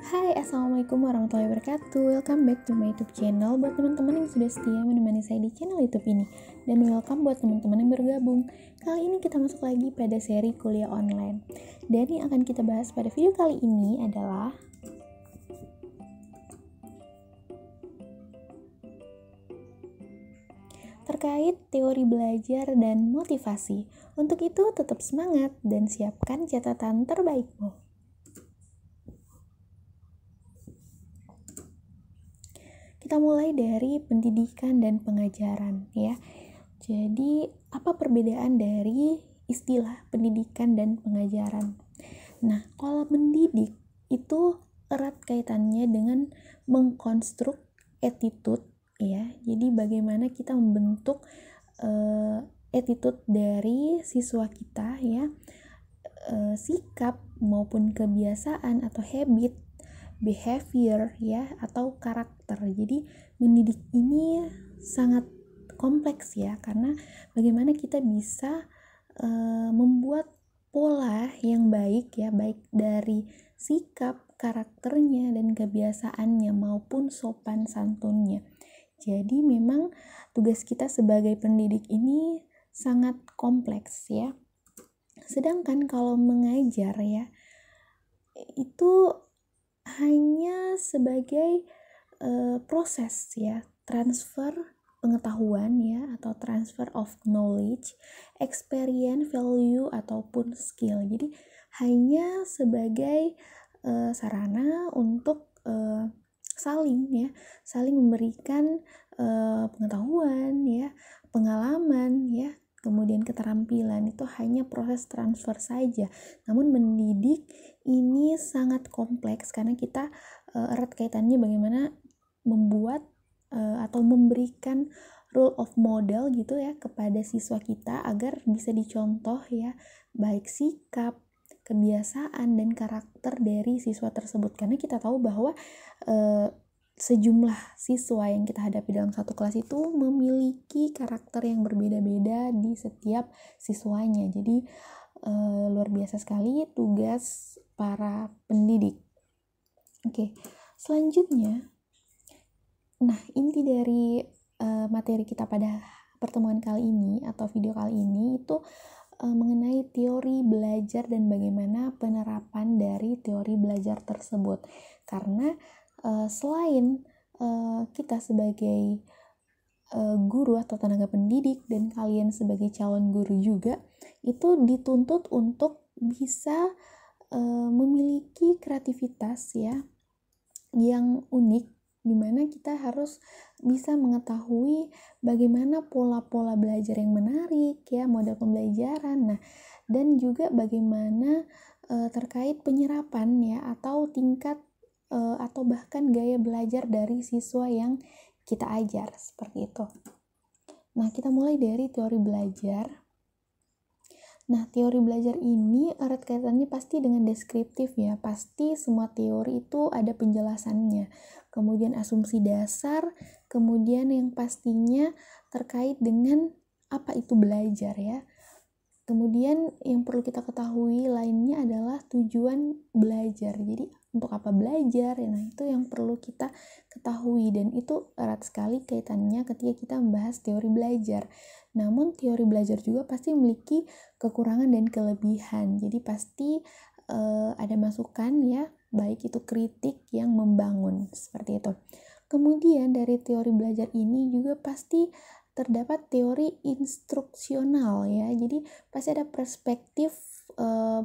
Hai, Assalamualaikum warahmatullahi wabarakatuh. Welcome back to my YouTube channel. Buat teman-teman yang sudah setia menemani saya di channel YouTube ini, dan welcome buat teman-teman yang bergabung. Kali ini kita masuk lagi pada seri kuliah online. Dan yang akan kita bahas pada video kali ini adalah terkait teori belajar dan motivasi. Untuk itu tetap semangat dan siapkan catatan terbaikmu. Kita mulai dari pendidikan dan pengajaran ya. Jadi, apa perbedaan dari istilah pendidikan dan pengajaran? Nah, kalau mendidik itu erat kaitannya dengan mengkonstruk attitude ya. Jadi bagaimana kita membentuk attitude dari siswa kita ya, sikap maupun kebiasaan atau habit, behavior ya, atau karakter. Jadi mendidik ini sangat kompleks ya, karena bagaimana kita bisa membuat pola yang baik ya, baik dari sikap, karakternya, dan kebiasaannya maupun sopan santunnya. Jadi memang tugas kita sebagai pendidik ini sangat kompleks ya. Sedangkan kalau mengajar ya, itu hanya sebagai proses ya, transfer pengetahuan ya, atau transfer of knowledge, experience, value, ataupun skill. Jadi hanya sebagai sarana untuk saling memberikan pengetahuan ya, pengalaman ya, kemudian keterampilan. Itu hanya proses transfer saja. Namun mendidik ini sangat kompleks karena kita erat kaitannya bagaimana membuat atau memberikan role of model gitu ya kepada siswa kita agar bisa dicontoh ya, baik sikap, kebiasaan, dan karakter dari siswa tersebut. Karena kita tahu bahwa sejumlah siswa yang kita hadapi dalam satu kelas itu memiliki karakter yang berbeda-beda di setiap siswanya. Jadi luar biasa sekali tugas para pendidik. Oke, selanjutnya, nah inti dari materi kita pada pertemuan kali ini atau video kali ini itu mengenai teori belajar dan bagaimana penerapan dari teori belajar tersebut. Karena selain kita sebagai guru atau tenaga pendidik dan kalian sebagai calon guru juga, itu dituntut untuk bisa memiliki kreativitas ya yang unik, di mana kita harus bisa mengetahui bagaimana pola-pola belajar yang menarik ya, model pembelajaran. Nah, dan juga bagaimana terkait penyerapan ya, atau tingkat atau bahkan gaya belajar dari siswa yang kita ajar, seperti itu. Nah, kita mulai dari teori belajar. Nah, teori belajar ini erat kaitannya pasti dengan deskriptif ya. Pasti semua teori itu ada penjelasannya. Kemudian asumsi dasar, kemudian yang pastinya terkait dengan apa itu belajar ya. Kemudian yang perlu kita ketahui lainnya adalah tujuan belajar. Jadi untuk apa belajar? Nah, itu yang perlu kita ketahui, dan itu erat sekali kaitannya ketika kita membahas teori belajar. Namun teori belajar juga pasti memiliki kekurangan dan kelebihan. Jadi pasti ada masukan ya, baik itu kritik yang membangun, seperti itu. Kemudian dari teori belajar ini juga pasti terdapat teori instruksional ya. Jadi pasti ada perspektif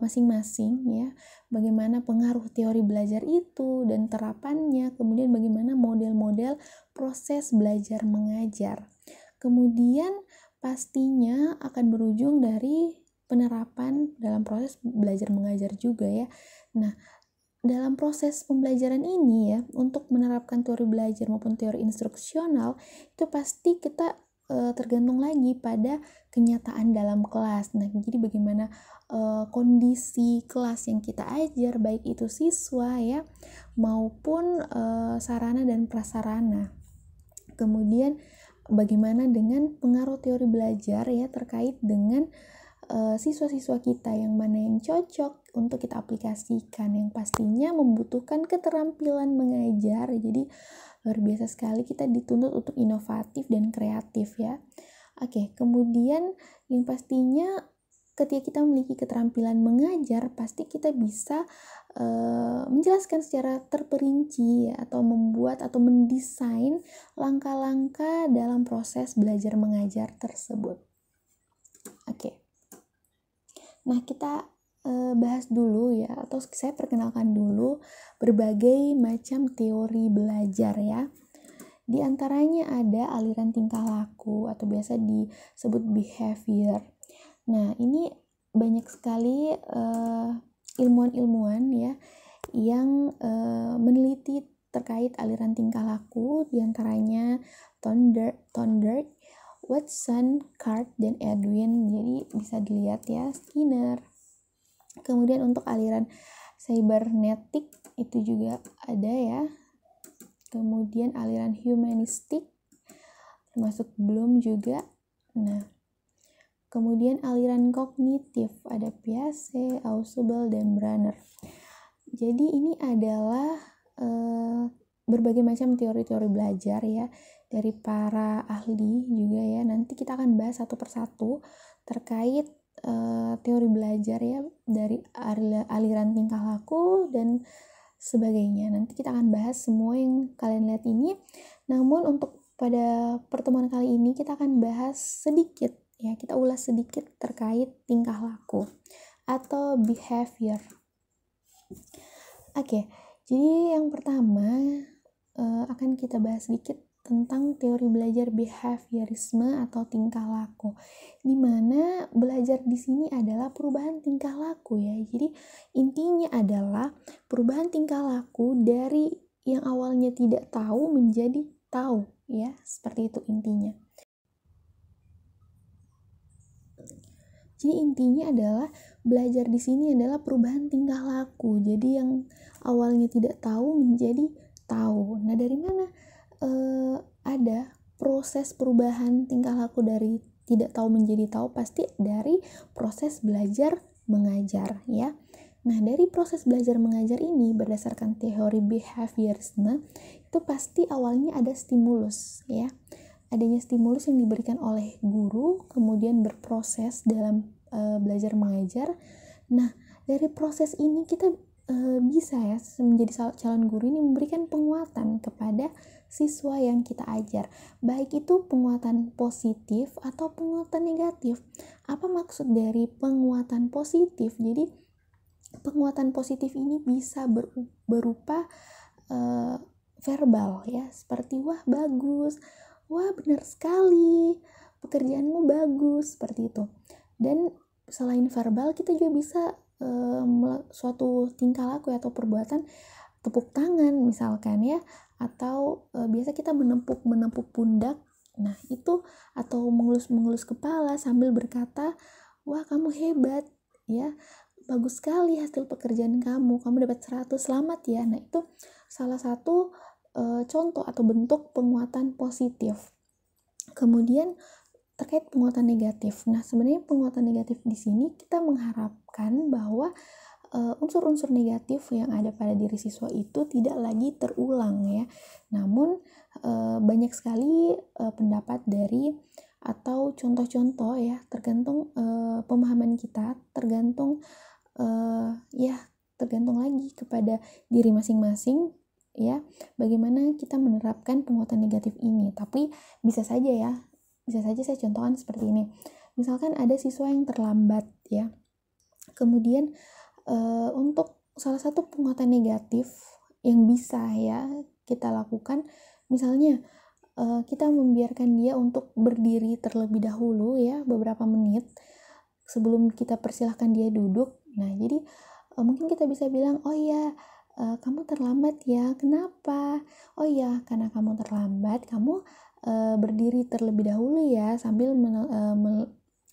masing-masing ya, bagaimana pengaruh teori belajar itu dan terapannya, kemudian bagaimana model-model proses belajar mengajar. Kemudian pastinya akan berujung dari penerapan dalam proses belajar mengajar juga ya. Nah, dalam proses pembelajaran ini ya, untuk menerapkan teori belajar maupun teori instruksional, itu pasti kita tergantung lagi pada kenyataan dalam kelas. Nah, jadi bagaimana kondisi kelas yang kita ajar, baik itu siswa ya, maupun sarana dan prasarana. Kemudian bagaimana dengan pengaruh teori belajar ya terkait dengan siswa-siswa kita yang mana yang cocok untuk kita aplikasikan, yang pastinya membutuhkan keterampilan mengajar. Jadi luar biasa sekali kita dituntut untuk inovatif dan kreatif ya. Oke, kemudian yang pastinya ketika kita memiliki keterampilan mengajar, pasti kita bisa menjelaskan secara terperinci ya, atau membuat atau mendesain langkah-langkah dalam proses belajar mengajar tersebut. Oke. Nah, kita bahas dulu ya, atau saya perkenalkan dulu berbagai macam teori belajar ya. Di antaranya ada aliran tingkah laku atau biasa disebut behavior. Nah, ini banyak sekali ilmuwan-ilmuwan ya yang meneliti terkait aliran tingkah laku, di antaranya Thorndike, Watson, Card, dan Edwin. Jadi bisa dilihat ya, Skinner. Kemudian untuk aliran cybernetik itu juga ada ya. Kemudian aliran humanistik termasuk Bloom juga. Nah, kemudian aliran kognitif ada Piaget, Ausubel, dan Brunner. Jadi ini adalah berbagai macam teori-teori belajar ya dari para ahli juga ya. Nanti kita akan bahas satu persatu terkait teori belajar ya dari aliran tingkah laku dan sebagainya. Nanti kita akan bahas semua yang kalian lihat ini. Namun untuk pada pertemuan kali ini kita akan bahas sedikit ya, kita ulas sedikit terkait tingkah laku atau behavior. Oke, jadi yang pertama akan kita bahas sedikit tentang teori belajar behaviorisme atau tingkah laku, di mana belajar di sini adalah perubahan tingkah laku ya. Jadi intinya adalah perubahan tingkah laku dari yang awalnya tidak tahu menjadi tahu ya, seperti itu intinya. Jadi intinya adalah belajar di sini adalah perubahan tingkah laku. Jadi yang awalnya tidak tahu menjadi tahu. Nah, dari mana ada proses perubahan tingkah laku dari tidak tahu menjadi tahu? Pasti dari proses belajar mengajar ya. Nah, dari proses belajar mengajar ini berdasarkan teori behaviorisme itu pasti awalnya ada stimulus ya. Adanya stimulus yang diberikan oleh guru, kemudian berproses dalam belajar mengajar. Nah, dari proses ini kita bisa ya menjadi calon guru ini memberikan penguatan kepada siswa yang kita ajar, baik itu penguatan positif atau penguatan negatif. Apa maksud dari penguatan positif? Jadi penguatan positif ini bisa berupa verbal ya, seperti wah bagus, wah benar sekali, pekerjaanmu bagus, seperti itu. Dan selain verbal kita juga bisa suatu tingkah laku atau perbuatan tepuk tangan misalkan ya, atau biasa kita menepuk pundak. Nah, itu atau mengelus kepala sambil berkata, "Wah, kamu hebat ya. Bagus sekali hasil pekerjaan kamu dapat 100, selamat ya." Nah, itu salah satu contoh atau bentuk penguatan positif. Kemudian terkait penguatan negatif. Nah, sebenarnya penguatan negatif di sini kita mengharapkan bahwa unsur-unsur negatif yang ada pada diri siswa itu tidak lagi terulang ya. Namun banyak sekali pendapat dari atau contoh-contoh ya, tergantung pemahaman kita, tergantung lagi kepada diri masing-masing ya, bagaimana kita menerapkan penguatan negatif ini. Tapi bisa saja saya contohkan seperti ini. Misalkan ada siswa yang terlambat ya, kemudian untuk salah satu penguatan negatif yang bisa ya kita lakukan, misalnya kita membiarkan dia untuk berdiri terlebih dahulu ya, beberapa menit sebelum kita persilahkan dia duduk. Nah, jadi mungkin kita bisa bilang, oh ya, kamu terlambat ya, kenapa? Oh ya, karena kamu terlambat, kamu berdiri terlebih dahulu ya, sambil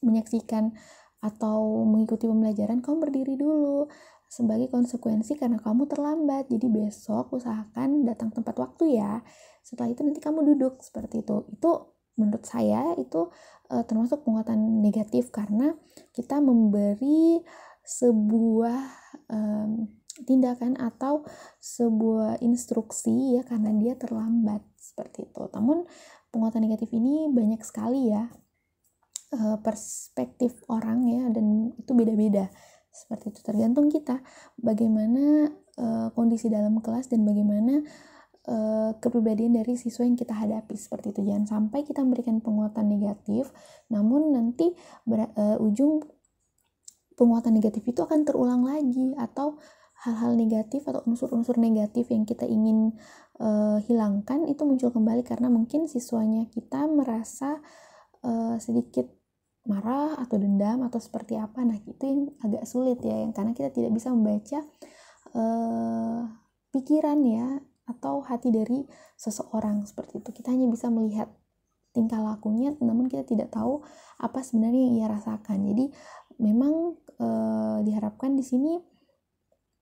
menyaksikan atau mengikuti pembelajaran, kamu berdiri dulu sebagai konsekuensi karena kamu terlambat. Jadi besok usahakan datang tepat waktu ya. Setelah itu nanti kamu duduk, seperti itu. Itu menurut saya itu termasuk penguatan negatif, karena kita memberi sebuah tindakan atau sebuah instruksi ya karena dia terlambat, seperti itu. Namun penguatan negatif ini banyak sekali ya perspektif orang ya, dan itu beda-beda, seperti itu. Tergantung kita bagaimana kondisi dalam kelas dan bagaimana kepribadian dari siswa yang kita hadapi, seperti itu. Jangan sampai kita memberikan penguatan negatif namun nanti ujung penguatan negatif itu akan terulang lagi, atau hal-hal negatif atau unsur-unsur negatif yang kita ingin hilangkan itu muncul kembali karena mungkin siswanya kita merasa sedikit marah atau dendam atau seperti apa. Nah, itu yang agak sulit ya, karena kita tidak bisa membaca pikiran ya atau hati dari seseorang, seperti itu. Kita hanya bisa melihat tingkah lakunya, namun kita tidak tahu apa sebenarnya yang ia rasakan. Jadi memang diharapkan di sini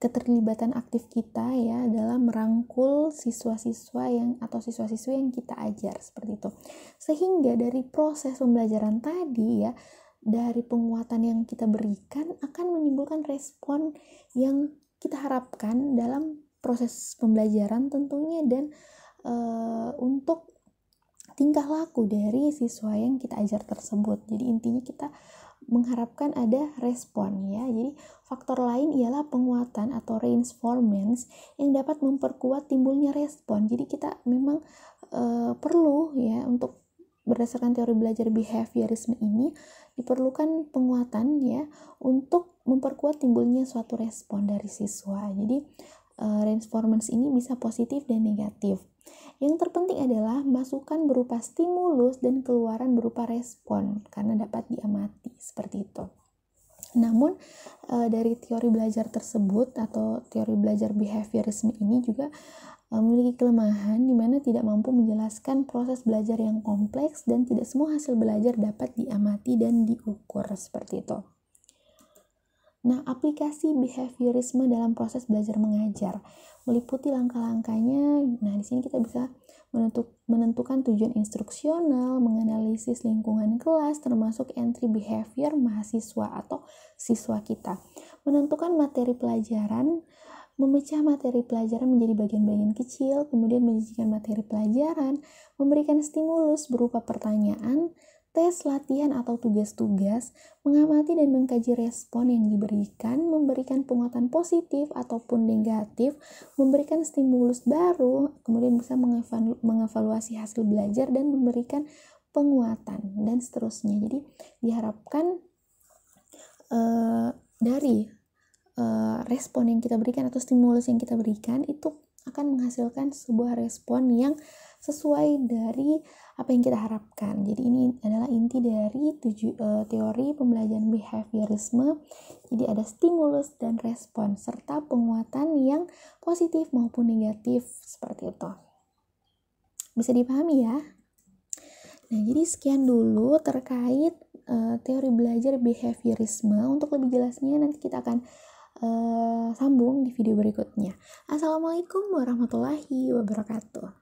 keterlibatan aktif kita ya dalam merangkul siswa-siswa atau siswa-siswi yang kita ajar, seperti itu. Sehingga dari proses pembelajaran tadi ya, dari penguatan yang kita berikan akan menimbulkan respon yang kita harapkan dalam proses pembelajaran tentunya, dan untuk tingkah laku dari siswa yang kita ajar tersebut. Jadi intinya kita mengharapkan ada respon ya. Jadi faktor lain ialah penguatan atau reinforcement yang dapat memperkuat timbulnya respon. Jadi kita memang perlu ya, untuk berdasarkan teori belajar behaviorisme ini diperlukan penguatan ya untuk memperkuat timbulnya suatu respon dari siswa. Jadi reinforcement ini bisa positif dan negatif. Yang terpenting adalah masukan berupa stimulus dan keluaran berupa respon karena dapat diamati, seperti itu. Namun dari teori belajar tersebut atau teori belajar behaviorisme ini juga memiliki kelemahan di mana tidak mampu menjelaskan proses belajar yang kompleks dan tidak semua hasil belajar dapat diamati dan diukur, seperti itu. Nah, aplikasi behaviorisme dalam proses belajar mengajar meliputi langkah-langkahnya. Nah, di sini kita bisa menentukan tujuan instruksional, menganalisis lingkungan kelas, termasuk entry behavior mahasiswa atau siswa kita, menentukan materi pelajaran, memecah materi pelajaran menjadi bagian-bagian kecil, kemudian menyajikan materi pelajaran, memberikan stimulus berupa pertanyaan, tes, latihan, atau tugas-tugas, mengamati dan mengkaji respon yang diberikan, memberikan penguatan positif ataupun negatif, memberikan stimulus baru, kemudian bisa mengevaluasi hasil belajar dan memberikan penguatan, dan seterusnya. Jadi diharapkan dari respon yang kita berikan atau stimulus yang kita berikan itu akan menghasilkan sebuah respon yang sesuai dari apa yang kita harapkan. Jadi ini adalah inti dari teori pembelajaran behaviorisme. Jadi ada stimulus dan respon serta penguatan yang positif maupun negatif, seperti itu. Bisa dipahami ya? Nah, jadi sekian dulu terkait teori belajar behaviorisme. Untuk lebih jelasnya nanti kita akan sambung di video berikutnya. Assalamualaikum warahmatullahi wabarakatuh.